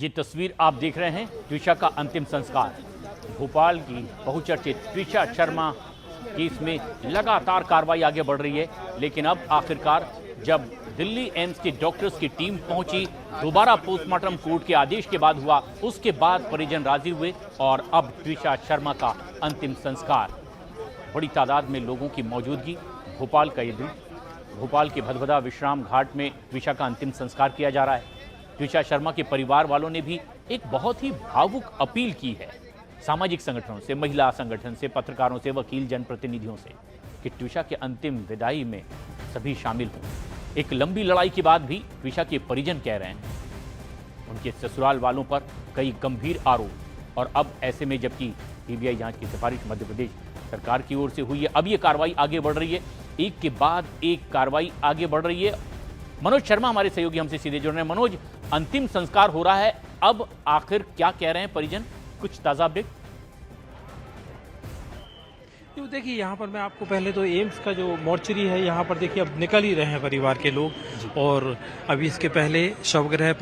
ये तस्वीर आप देख रहे हैं ट्विशा का अंतिम संस्कार। भोपाल की बहुचर्चित ट्विशा शर्मा केस में लगातार कार्रवाई आगे बढ़ रही है, लेकिन अब आखिरकार जब दिल्ली एम्स के डॉक्टर्स की टीम पहुंची, दोबारा पोस्टमार्टम कोर्ट के आदेश के बाद हुआ, उसके बाद परिजन राजी हुए और अब ट्विशा शर्मा का अंतिम संस्कार। बड़ी तादाद में लोगों की मौजूदगी, भोपाल का ये दिन, भोपाल के भदभदा विश्राम घाट में ट्विशा का अंतिम संस्कार किया जा रहा है। ट्विशा शर्मा के परिवार वालों ने भी एक बहुत ही भावुक अपील की है सामाजिक संगठनों से, महिला संगठन से, पत्रकारों से, वकील, जनप्रतिनिधियों से कि ट्विशा के अंतिम विदाई में सभी शामिल हों। एक लंबी लड़ाई के बाद भी ट्विशा के परिजन कह रहे हैं उनके ससुराल वालों पर कई गंभीर आरोप, और अब ऐसे में जबकि सीबीआई जांच की सिफारिश मध्य प्रदेश सरकार की ओर से हुई है, अब ये कार्रवाई आगे बढ़ रही है, एक के बाद एक कार्रवाई आगे बढ़ रही है। मनोज शर्मा हमारे सहयोगी हमसे सीधे जुड़ रहे हैं। मनोज, अंतिम संस्कार हो रहा है, अब आखिर क्या कह रहे हैं परिजन, कुछ ताजा अपडेट? तो देखिए, यहाँ पर मैं आपको पहले तो एम्स का जो मोर्चरी है यहाँ पर देखिए अब निकल ही रहे हैं परिवार के लोग, और अभी इसके पहले शवगृह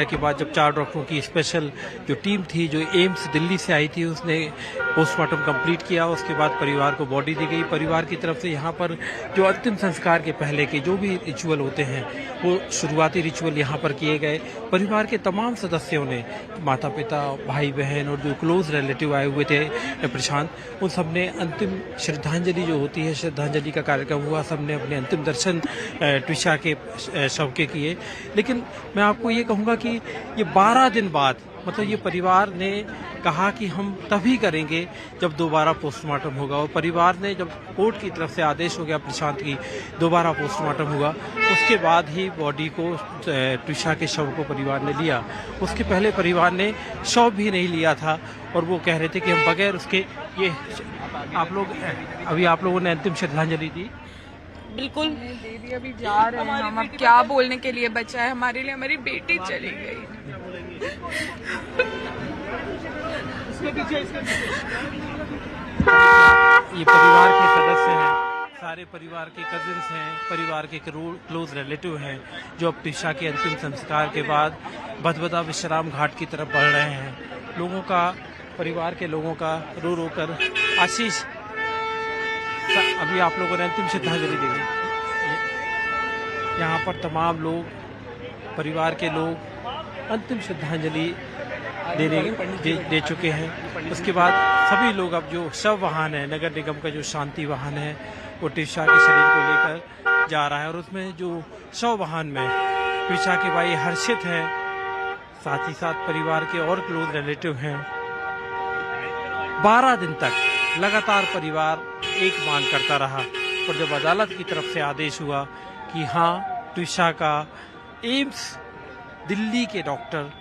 के बाद जब 4 डॉक्टरों की स्पेशल जो टीम थी जो एम्स दिल्ली से आई थी, उसने पोस्टमार्टम कंप्लीट किया। उसके बाद परिवार को बॉडी दी गई। परिवार की तरफ से यहाँ पर जो अंतिम संस्कार के पहले के जो भी रिचुअल होते हैं वो शुरुआती रिचुअल यहाँ पर किए गए। परिवार के तमाम सदस्यों ने, माता पिता, भाई बहन और जो क्लोज रिलेटिव आए हुए थे प्रशांत, उन सब ने अंतिम श्रद्धांजलि जो होती है, श्रद्धांजलि का कार्यक्रम हुआ। सबने अपने अंतिम दर्शन ट्विशा के शव के किए। लेकिन मैं आपको ये कहूँगा कि ये 12 दिन बाद, मतलब ये परिवार ने कहा कि हम तभी करेंगे जब दोबारा पोस्टमार्टम होगा, और परिवार ने जब कोर्ट की तरफ से आदेश हो गया प्रशांत की दोबारा पोस्टमार्टम होगा, उसके बाद ही बॉडी को, ट्विशा के शव को परिवार ने लिया। उसके पहले परिवार ने शव भी नहीं लिया था, और वो कह रहे थे कि हम बगैर उसके, ये आप लोगों ने अंतिम श्रद्धांजलि दी। बिल्कुल दीदी, अभी जा रहे हैं हम। अब क्या बोलने के लिए बचा है हमारे लिए? हमारी बेटी चली गई। ये परिवार के सदस्य हैं, सारे परिवार के कजिन्स हैं, परिवार के क्लोज रिलेटिव हैं, जो अब ट्विशा के अंतिम संस्कार के बाद भदभदा विश्राम घाट की तरफ बढ़ रहे हैं। लोगों का, परिवार के लोगों का रो रो कर आशीष, अभी आप लोगों ने अंतिम श्रद्धांजलि दी। यहाँ पर तमाम लोग, परिवार के लोग अंतिम श्रद्धांजलि दे चुके हैं। उसके बाद सभी लोग, अब जो शव वाहन है, नगर निगम का जो शांति वाहन है, वो ट्विशा के शरीर को लेकर जा रहा है, और उसमें जो शव वाहन में ट्विशा के भाई हर्षित हैं, साथ ही साथ परिवार के और क्लोज रिलेटिव हैं। 12 दिन तक लगातार परिवार एक मांग करता रहा, और जब अदालत की तरफ से आदेश हुआ कि हाँ, ट्विशा का एम्स दिल्ली के डॉक्टर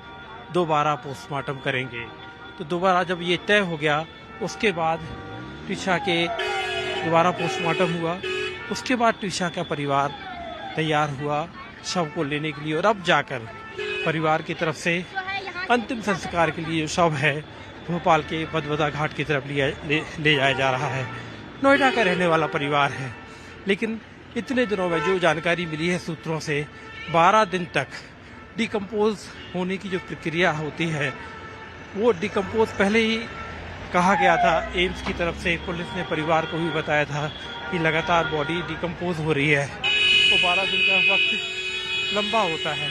दोबारा पोस्टमार्टम करेंगे, तो दोबारा जब ये तय हो गया, उसके बाद ट्विशा के दोबारा पोस्टमार्टम हुआ। उसके बाद ट्विशा का परिवार तैयार हुआ शव को लेने के लिए, और अब जाकर परिवार की तरफ से अंतिम संस्कार के लिए जो शव है भोपाल के भदभदा घाट की तरफ ले जाया जा रहा है। नोएडा का रहने वाला परिवार है, लेकिन इतने दिनों में जो जानकारी मिली है सूत्रों से, 12 दिन तक डिकम्पोज होने की जो प्रक्रिया होती है, वो डिकम्पोज पहले ही कहा गया था। एम्स की तरफ से पुलिस ने परिवार को भी बताया था कि लगातार बॉडी डिकम्पोज हो रही है, तो 12 दिन का वक्त लंबा होता है।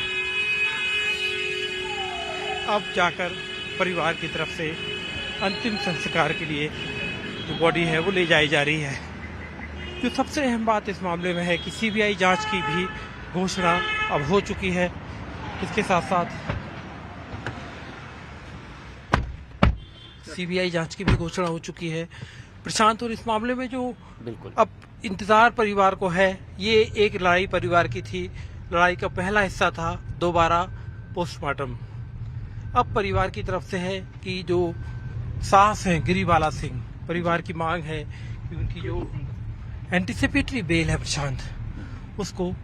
अब जाकर परिवार की तरफ से अंतिम संस्कार के लिए जो बॉडी है वो ले जाई जा रही है। जो सबसे अहम बात इस मामले में है कि सीबीआई जांच की भी घोषणा अब हो चुकी है। इसके साथ साथ सीबीआई जांच की भी घोषणा हो चुकी है प्रशांत, और इस मामले में जो बिल्कुल अब इंतजार परिवार को है, ये एक लड़ाई परिवार की थी। लड़ाई का पहला हिस्सा था दोबारा पोस्टमार्टम। अब परिवार की तरफ से है कि जो सास हैं गिरिबाला सिंह, परिवार की मांग है कि उनकी जो एंटीसिपेटरी बेल है प्रशांत, उसको